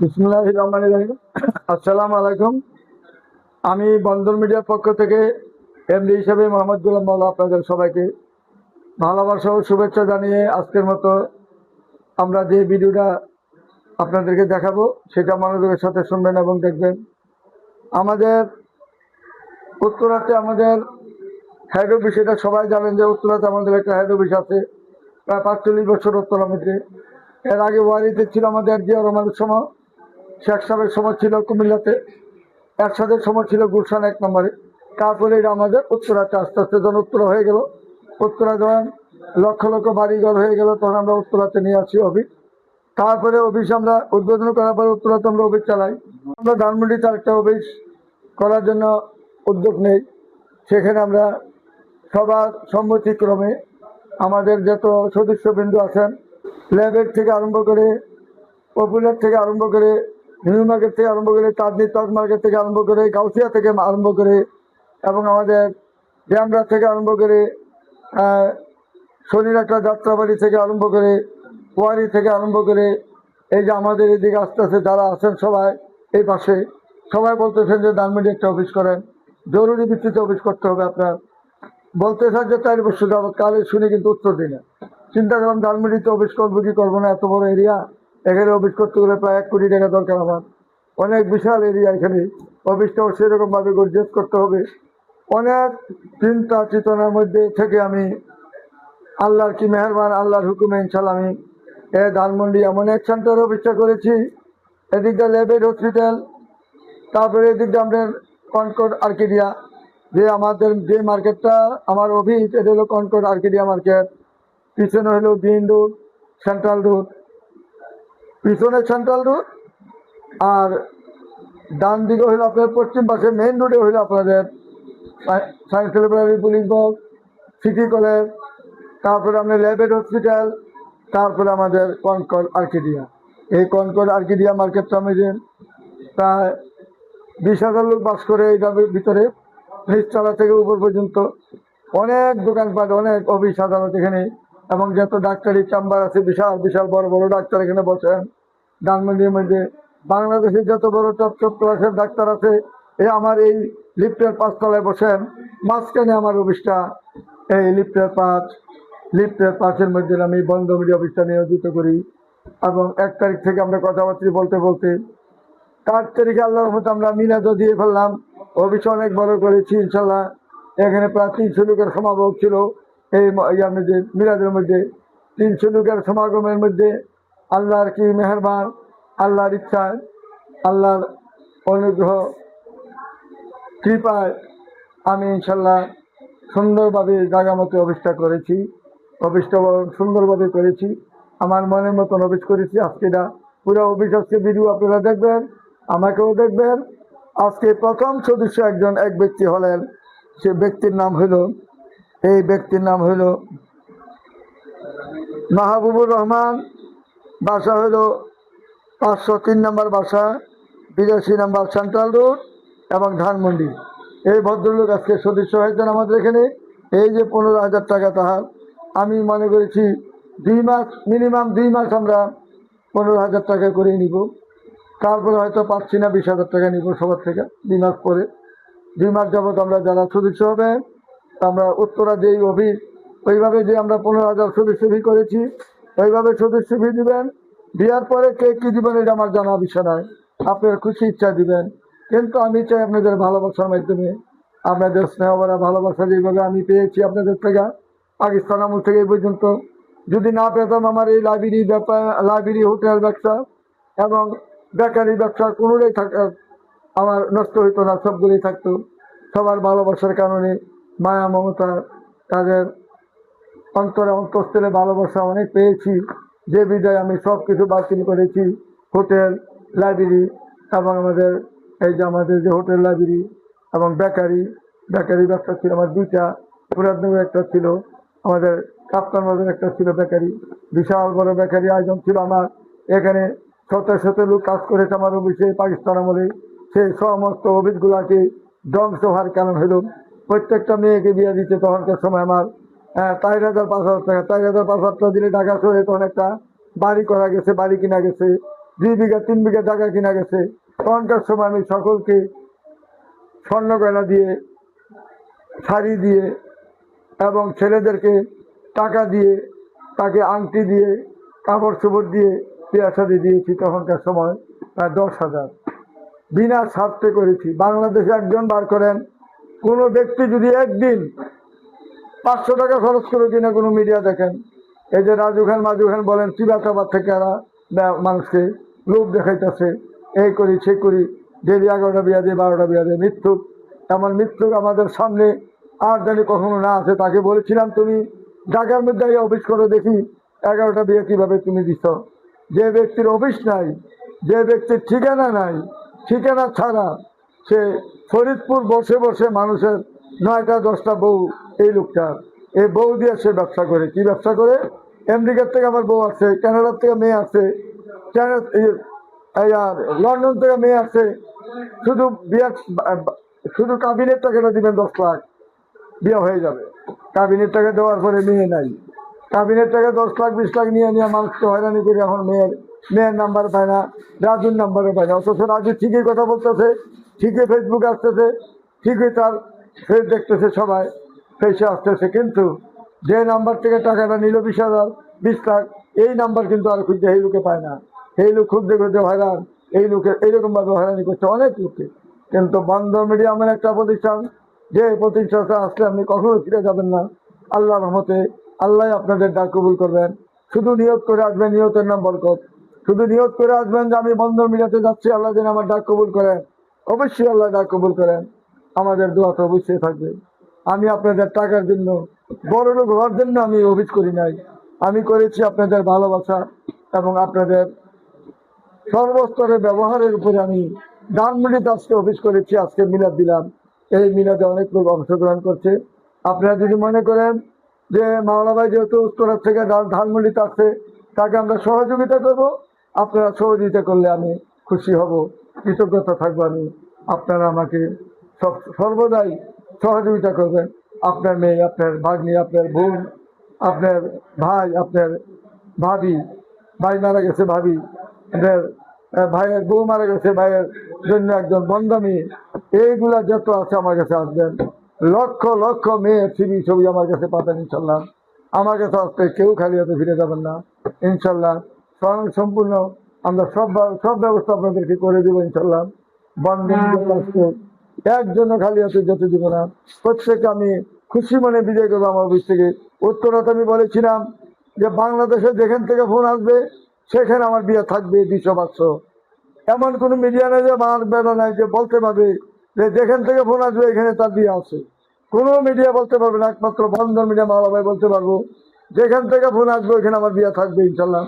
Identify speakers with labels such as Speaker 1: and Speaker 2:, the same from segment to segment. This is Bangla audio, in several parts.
Speaker 1: বিসমিল্লাহির রহমানির রহিম। আসসালামু আলাইকুম। আমি বন্দর মিডিয়ার পক্ষ থেকে এমডি হিসেবে মোহাম্মদ গোলাম মাওলা আপনাদের সবাইকে ভালোবাসা ও শুভেচ্ছা জানিয়ে আজকের মতো আমরা যে ভিডিওটা আপনাদেরকে দেখাবো সেটা মনোযোগের সাথে শুনবেন এবং দেখবেন। আমাদের উত্তরাতে আমাদের হেড অফিস, এটা সবাই জানেন যে উত্তরাতে আমাদের একটা হেড অফিস আছে প্রায় ৪৫ বছর উত্তরা মধ্যে। এর আগে ওয়ারিতে ছিল আমাদের জিয়া রহমানের সময়, শেখ সাহেবের সময় ছিল কুমিল্লাতে, একসাথে সময় ছিল গুলশান ১ নম্বরে। তারপরে এটা আমাদের উত্তরাতে আস্তে আস্তে যখন উত্তরা হয়ে গেল, উত্তরা যখন লক্ষ লক্ষ বাড়িঘর হয়ে গেল, তখন আমরা উত্তরাতে নিয়ে আসি অফিস। তারপরে অফিস আমরা উদ্বোধন করার পরে উত্তরাতে আমরা অফিস চালাই। আমরা ধানমন্ডিতে আরেকটা অফিস করার জন্য উদ্যোগ নেই। সেখানে আমরা সবার সম্মতিক্রমে আমাদের যত সদস্যবৃন্দু আছেন, ল্যাবের থেকে আরম্ভ করে, পপুলার থেকে আরম্ভ করে, নিউ মার্কেট থেকে আরম্ভ করে, চাঁদনি টক মার্কেট থেকে আরম্ভ করে, গাউসিয়া থেকে আরম্ভ করে, এবং আমাদের ড্যামরা থেকে আরম্ভ করে, শনিরাখা যাত্রাবাড়ি থেকে আরম্ভ করে, ওয়ারি থেকে আরম্ভ করে, এই যে আমাদের এদিকে আস্তে আস্তে যারা আছেন সবাই এই পাশে, সবাই বলতেছেন যে ধানমন্ডি একটা অফিস করেন, জরুরি ভিত্তিতে অফিস করতে হবে। আপনার বলতেছেন যে ৪ বছর যাবত, কালে শুনে কিন্তু উত্তর দিই না। চিন্তা করলাম ধানমন্ডিতে অফিস করবো কি করবো না, এত বড় এরিয়া, এখানে অফিস করতে গেলে প্রায় ১ কোটি টাকা দরকার আমার। অনেক বিশাল এরিয়া, এখানে অফিসটাও সেরকমভাবে গর্জিয়াস করতে হবে। অনেক চিন্তা চেতনার মধ্যে থেকে আমি আল্লাহর কি মেহেরবান, আল্লাহর হুকুমে ইনশাল্লাহ আমি ধানমন্ডি এমন এক সেন্টার অফিসটা করেছি। এদিকটা লেবেড হসপিটাল, তারপরে এদিকটা আমাদের কনকর্ড আর্কিডিয়া, যে আমাদের যে মার্কেটটা আমার অফিস, এটা হলো কনকর্ড আর্কিডিয়া মার্কেট। পিছনে হলো গ্রিন রোড, সেন্ট্রাল রোড, পিছনে সেন্ট্রাল রোড, আর ডান দিকে হইলো আপনার পশ্চিম পাশে মেইন রোডে হইলো আপনাদের science library, police box, city college, তারপরে আপনার ল্যাবেড হসপিটাল, তারপরে আমাদের কনকর্ড আর্কিডিয়া। এই কনকর্ড আর্কিডিয়া মার্কেটটা আমাদের প্রায় ২০,০০০ লোক বাস করে এটার ভিতরে, নিচতলা থেকে উপর পর্যন্ত অনেক দোকানপাট, অনেক অফিস আদালত এখানে, এবং যত ডাক্তারি চেম্বার আছে, বিশাল বিশাল বড় বড় ডাক্তার এখানে বসেন ধানমন্ডির মধ্যে। বাংলাদেশের যত বড় টপ টপ ক্লাসের ডাক্তার আছে এই আমার এই লিফটের ৫ তলায় বসেন। মাঝখানে আমার অফিসটা, এই লিফটের ৫-এর মধ্যে আমি বন্ধ মিডিয়া অফিসটা নিয়োজিত করি। এবং ১ তারিখ থেকে আমরা কথাবার্তা বলতে বলতে ৪ তারিখে আল্লাহর রহমতে আমরা মিলাদও দিয়ে ফেললাম। অফিস অনেক বড় করেছি ইনশাল্লাহ। এখানে প্রায় ৩০০ লোকের সমাগম ছিল এই ইয়ার মধ্যে, মিলাদের মধ্যে ৩০০ লোকের সমাগমের মধ্যে। আল্লাহর কি মেহেরবান, আল্লাহর ইচ্ছায়, আল্লাহর অনুগ্রহ কৃপায় আমি ইনশাল্লাহ সুন্দরভাবে জায়গা মতো অফিসটা করেছি। অফিসটা সুন্দরভাবে করেছি, আমার মনের মতন অফিস করেছি। আজকে এটা পুরো অফিস, আজকে ভিডিও আপনারা দেখবেন, আমাকেও দেখবেন। আজকে প্রথম সদস্য এক ব্যক্তি হলেন, সে ব্যক্তির নাম হলো, এই ব্যক্তির নাম হলো মাহবুবুর রহমান। বাসা হলো ৫০৩ নম্বর বাসা, ৮২ নম্বর সেন্ট্রাল রোড এবং ধানমন্ডি। এই ভদ্রলোক আজকে সদস্য হয়েছেন আমাদের এখানে। এই যে ১৫,০০০ টাকা তাহার, আমি মনে করেছি ২ মাস, মিনিমাম ২ মাস আমরা ১৫,০০০ টাকা করে নিব। তারপরে হয়তো পাচ্ছি না, ২০,০০০ টাকা নিব সবার থেকে ২ মাস পরে। ২ মাস যাবৎ আমরা যারা সদস্য হবে, আমরা উত্তরা যেই অফিস, ওইভাবে যে আমরা ১৫,০০০ সদস্য ফি করেছি, ওইভাবে সদস্য ফি দিবেন। দেওয়ার পরে কে কী দিবেন এটা আমার জানা বিষয় নয়, আপনার খুশি ইচ্ছা দিবেন। কিন্তু আমি চাই আপনাদের ভালোবাসার মাধ্যমে, আপনাদের স্নেহ ভরা ভালোবাসা যেভাবে আমি পেয়েছি আপনাদের থেকে, পাকিস্তান আমল থেকে এই পর্যন্ত যদি না পেতাম, আমার এই লাইব্রেরি ব্যাপার, লাইব্রেরি, হোটেল ব্যবসা এবং বেকারি ব্যবসা কোনোটাই আমার নষ্ট হইতো না, সবগুলোই থাকতো। সবার ভালোবাসার কারণে, মায়া মমতা, তাদের অন্তরে অন্তঃস্থলে ভালোবাসা অনেক পেয়েছি, যে বিদায় আমি সব কিছু বাতিল করেছি। হোটেল, লাইব্রেরি এবং আমাদের এই যে আমাদের যে হোটেল, লাইব্রেরি এবং বেকারি ব্যবসা ছিল আমার ২টা। মুরাদনগর একটা ছিল, আমাদের কাপ্তান বাজার একটা ছিল বেকারি, বিশাল বড় বেকারি আয়োজন ছিল আমার এখানে। শত শত লোক কাজ করেছে আমার অফিসে পাকিস্তান আমলে। সেই সমস্ত অফিসগুলাকে ধ্বংস হওয়ার কারণ হলো প্রত্যেকটা মেয়েকে বিয়ে দিচ্ছে তখনকার সময় আমার ৪,৫০০ টাকা, ৪,৫০০ টাকা দিলে ঢাকা শহরে তখন একটা বাড়ি করা গেছে, বাড়ি কিনা গেছে। 2 বিঘা 3 বিঘা জায়গা কিনা গেছে। তখনকার সময় আমি সকলকে স্বর্ণ গয়না দিয়ে, শাড়ি দিয়ে এবং ছেলেদেরকে টাকা দিয়ে, তাকে আংটি দিয়ে, কাপড় চোপড় দিয়ে বিয়া শাদী দিয়েছি। তখনকার সময় প্রায় 10,000 বিনা স্বার্থে করেছি। বাংলাদেশে একজন বার করেন, কোনো ব্যক্তি যদি একদিন 500 টাকা খরচ করে কিনা কোনো মিডিয়া দেখেন, এই যে রাজু খান মাজু খান বলেন চিবাচাবার থেকে এরা মানুষকে লোভ দেখাইতেছে, এই করি সেই করি, ডেলি 11টা বিয়া দিয়ে 12টা বিয়া দিয়ে মৃত্যুক। এমন মৃত্যুক আমাদের সামনে আর জানি কখনো না আছে। তাকে বলেছিলাম তুমি ঢাকার মধ্যে অফিস করে দেখি 11টা বিয়ে কিভাবে তুমি দিছ। যে ব্যক্তির অফিস নাই, যে ব্যক্তির ঠিকানা নাই, ঠিকানা ছাড়া সে ফরিদপুর বসে বসে মানুষের 9টা 10টা বউ, এই লোকটা এই বউ দিয়ে সে ব্যবসা করে। কি ব্যবসা করে? আমেরিকার থেকে আমার বউ আসছে, কানাডার থেকে মেয়ে আসছে, লন্ডন থেকে মেয়ে আসছে। শুধু বিয়ে, শুধু কাবিনের টাকাটা দিবেন 10 লাখ, বিয়ে হয়ে যাবে। কাবিনের টাকা দেওয়ার পরে মেয়ে নাই। কাবিনের টাকা 10 লাখ 20 লাখ নিয়ে নিয়ে মানুষকে হয়রানি করে এখন মেয়ের নাম্বার পায় না, রাজুর নাম্বারও পায় না। অথচ রাজু ঠিকই কথা বলতেছে, ঠিকই ফেসবুকে আসতেছে, ঠিকই তার ফেস দেখতেছে, সবাই ফেসে আসতেছে, কিন্তু যে নাম্বার থেকে টাকাটা নিল 20,000 20 লাখ, এই নাম্বার কিন্তু আর খুঁজতে এই লোকে পায় না। এই লোক খুঁজতে খুঁজতে হয়রান, এই লোকের এইরকমভাবে হয়রানি করছে অনেক লোককে। কিন্তু বন্ধন মিডিয়া এমন একটা প্রতিষ্ঠান, যে প্রতিষ্ঠানটা আসলে আপনি কখনো ফিরে যাবেন না। আল্লাহর রহমতে আল্লাহ আপনাদের ডাক কবুল করবেন। শুধু নিয়ত করে আসবেন, নিয়তের নাম বরকত। শুধু নিয়ত করে আসবেন যে আমি বন্ধন মিডিয়াতে যাচ্ছি, আল্লাহ যেন আমার ডাক কবুল করেন। অবশ্যই আল্লাহ ডাক কবুল করেন। আমাদের দোয়া তো অবশ্যই থাকবে। আমি আপনাদের টাকার জন্য, বড় লোক হওয়ার জন্য আমি অফিস করি নাই। আমি করেছি আপনাদের ভালোবাসা এবং আপনাদের সর্বস্তরের ব্যবহারের উপরে। আমি ধানমন্ডিতে আজকে অফিস করেছি, আজকে মিলাদ দিলাম। এই মিলাদে অনেক লোক অংশগ্রহণ করছে। আপনারা যদি মনে করেন যে মাওলা ভাই যেহেতু উত্তরার থেকে ধানমন্ডিতে আসছে, তাকে আমরা সহযোগিতা করব, আপনারা সহযোগিতা করলে আমি খুশি হব, কৃতজ্ঞতা থাকবো আমি। আপনারা আমাকে সর্বদাই সহযোগিতা করবেন। আপনার মেয়ে, আপনার ভাগ্নি, আপনার বোন, আপনার ভাই, আপনার ভাবি, ভাই মারা গেছে ভাবি, আপনার ভাইয়ের বউ মারা গেছে ভাইয়ের জন্য একজন বন্ধা মেয়ে, এইগুলা যত আছে আমার কাছে আসবেন। লক্ষ লক্ষ মেয়ের ছবি আমার কাছে পাবেন ইনশাল্লাহ। আমার কাছে আসতে কেউ খালি হাতে ফিরে যাবেন না ইনশাল্লাহ। সম্পূর্ণ আমরা সব ব্যবস্থা আপনাদেরকে করে দেবো ইনশাল্লাহ। বন্ধন একজনও খালি হাতে যেতে দিব না। প্রত্যেককে আমি খুশি মনে বিদায় করবো আমার অফিস থেকে। উত্তরাতে আমি বলেছিলাম যে বাংলাদেশে যেখান থেকে ফোন আসবে সেখানে আমার বিয়ে থাকবে 200-500। এমন কোনো মিডিয়া নেই যে আমার বেড়া নাই যে বলতে পারবে যে যেখান থেকে ফোন আসবে এখানে তার বিয়ে আছে। কোনো মিডিয়া বলতে পারবে না, একমাত্র বন্ধন মিডিয়া মাওলা ভাই বলতে পারবো যেখান থেকে ফোন আসবে ওইখানে আমার বিয়ে থাকবে ইনশাল্লাহ।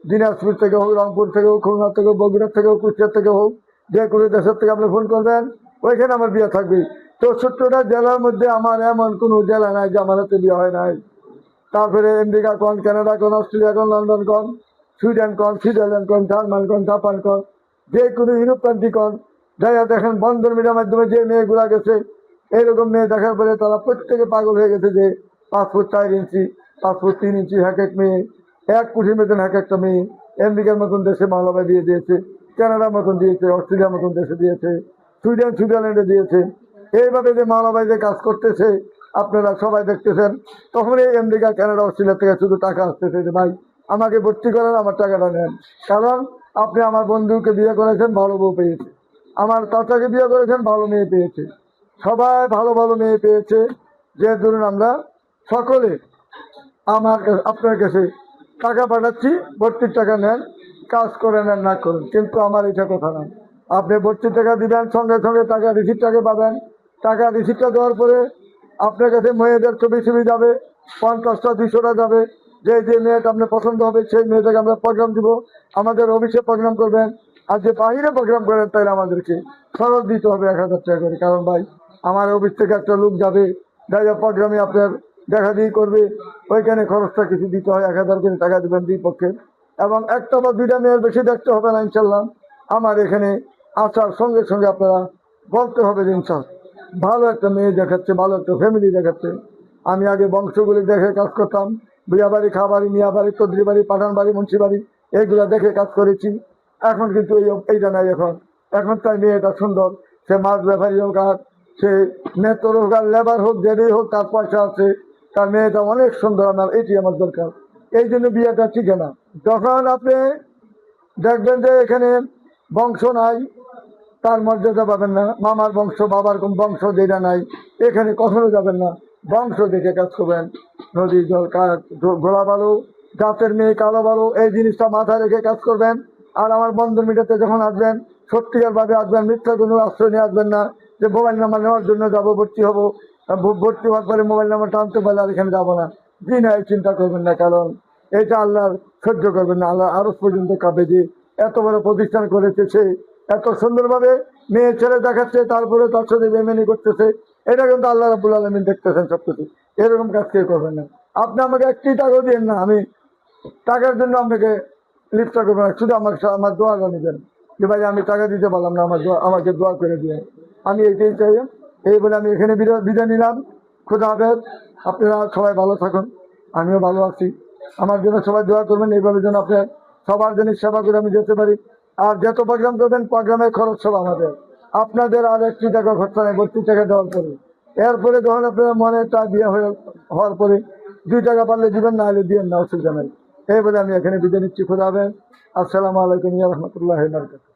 Speaker 1: দিনাজপুর থেকে হোক, রংপুর থেকে হোক, খুলনা থেকে হোক, বগুড়া থেকে হোক, কুষ্টিয়া থেকে হোক, যে কোনো দেশের থেকে আপনি ফোন করবেন ওইখানে আমার বিয়ে থাকবে। 64টা জেলার মধ্যে আমার এমন কোনো জেলা নাই যে আমার হাতে বিয়ে হয় নাই। তারপরে আমেরিকা কন, কানাডা কন, অস্ট্রেলিয়া কন, লন্ডন কন, সুইডেন কন, সুইজারল্যান্ড কন, জার্মান কন, জাপান কন, যে কোনো ইউরোপ কান্ট্রি কন, যাইয়া দেখেন বন্ধন মিডিয়ার মাধ্যমে যে মেয়েগুলা গেছে, এইরকম মেয়ে দেখার পরে তারা প্রত্যেকে পাগল হয়ে গেছে যে 5 ফুট 4 ইঞ্চি, 5 ফুট 3 ইঞ্চি এক এক মেয়ে, 1 কোটির মতন এক একটা মেয়ে। আমেরিকার মতন দেশে মাওলাভাই বিয়ে দিয়েছে, কানাডার মতন দিয়েছে, অস্ট্রেলিয়ার মতন দেশে দিয়েছে, সুইজারল্যান্ডে দিয়েছে। এইভাবে যে মাওলাভাই যে কাজ করতেছে আপনারা সবাই দেখতেছেন। তখন এই আমেরিকা, কানাডা, অস্ট্রেলিয়া থেকে শুধু টাকা আসতেছে যে ভাই আমাকে ভর্তি করেন, আমার টাকাটা নেন। কারণ আপনি আমার বন্ধুকে বিয়ে করেছেন, ভালো বউ পেয়েছে, আমার চাচাকে বিয়ে করেছেন, ভালো মেয়ে পেয়েছে, সবাই ভালো ভালো মেয়ে পেয়েছে। যে ধরুন আমরা সকলে আপনার কাছে টাকা পাঠাচ্ছি, ভর্তির টাকা নেন, কাজ করে নেন না করুন, কিন্তু আমার এটা কথা না। আপনি ভর্তির টাকা দিবেন, সঙ্গে সঙ্গে টাকা রিসিপ্টটাকে পাবেন। টাকা রিসিপ্টটা দেওয়ার পরে আপনার কাছে মেয়েদের ছবি যাবে, 50টা 200টা যাবে। যে যে মেয়েটা আপনার পছন্দ হবে সেই মেয়েটাকে আমরা প্রোগ্রাম দিব, আমাদের অফিসে প্রোগ্রাম করবেন। আর যে বাইরে প্রোগ্রাম করেন তাহলে আমাদেরকে খরচ দিতে হবে 1000 টাকা করে। কারণ ভাই আমার অফিস থেকে একটা লোক যাবে, যাই প্রোগ্রামে আপনার দেখা দিয়ে করবে, ওইখানে খরচটা কিছু দিতে হয়, 1000 করে টাকা দেবেন দুই পক্ষে। এবং একটা বা দুইটা মেয়ের বেশি দেখতে হবে না ইনশাল্লাহ। আমার এখানে আসার সঙ্গে সঙ্গে আপনারা বলতে হবে যে ইনশাল্লাহ ভালো একটা মেয়ে দেখাচ্ছে, ভালো একটা ফ্যামিলি দেখাচ্ছে। আমি আগে বংশগুলি দেখে কাজ করতাম, বিয়া বাড়ি, খাবাড়ি, মিয়া বাড়ি, চৌধুরী বাড়ি, পাঠান বাড়ি, মুন্সি বাড়ি, এইগুলা দেখে কাজ করেছি। এখন কিন্তু এইটা নাই। এখন তাই মেয়েটা সুন্দর, সে মাছ ব্যাপারী হোক আর সে নেতর হোক আর লেবার হোক, যেটাই হোক, তার পয়সা আছে, তার মেয়েটা অনেক সুন্দর, আমার এটি আমার দরকার। এই জন্য বিয়েটা ঠিক না। যখন আপনি দেখবেন যে এখানে বংশ নাই, তার মর্যাদা পাবেন না। মামার বংশ, বাবার বংশ যেটা নাই, এখানে কখনো যাবেন না। বংশ দেখে কাজ করবেন। নদী জল গোলা বালু, জাতের মেয়ে কালো বালু, এই জিনিসটা মাথায় রেখে কাজ করবেন। আর আমার বন্ধন মিটাতে যখন আসবেন, সত্যিকার ভাবে আসবেন, মিথ্যা কোনো আশ্রয় নিয়ে আসবেন না যে মোবাইল নাম্বার নেওয়ার জন্য যাবো, ভর্তি হবো, ভর্তি হওয়ার পরে মোবাইল নাম্বারটা আনতে পারলে আর এখানে যাবো না। জি না, এই চিন্তা করবেন না, কারণ এটা আল্লাহর সহ্য করবেন না। আল্লাহ আরো পর্যন্ত কাঁপে যে এত বড় প্রতিষ্ঠান করেছে, সে এত সুন্দরভাবে মেয়ে ছেলে দেখাচ্ছে, তারপরে তার সাথে বেমেনি করতেছে। এটা কিন্তু আল্লাহ রাব্বুল আলামিন দেখতেছেন সবকিছু। এরকম কাজ কেউ করবেন না। আপনি আমাকে একটি টাকাও দিন না, আমি টাকার জন্য আপনাকে লিপ্সা করবেন না। শুধু আমার দোয়াটা নিবেন যে ভাই আমি টাকা দিতে পারলাম না, আমাকে দোয়া করে দিয়ে, আমি এইটাই চাই। এই বলে আমি এখানে বিদায় নিলাম। খুদা হাফেজ। আপনারা সবাই ভালো থাকুন, আমিও ভালো আছি। আমার জন্য সবাই দোয়া করবেন, এইভাবে যেন আপনার সবার জন্য সেবা করে আমি যেতে পারি। আর যত প্রোগ্রাম করবেন, প্রোগ্রামের খরচ সব আমাদের, আপনাদের আর 1 টাকা খরচা নেই, 32 টাকা দেওয়ার পরে। এরপরে যখন আপনার মনে তা বিয়ে হওয়ার পরে 2 টাকা পারলে দিবেন, না হলে দিবেন না, অসুবিধা নেই। এই বলে আমি এখানে বিদায় নিচ্ছি। খুদা হাফেজ। আসসালামু আলাইকুম ওয়া রাহমাতুল্লাহি ওয়া বারাকাতুহু।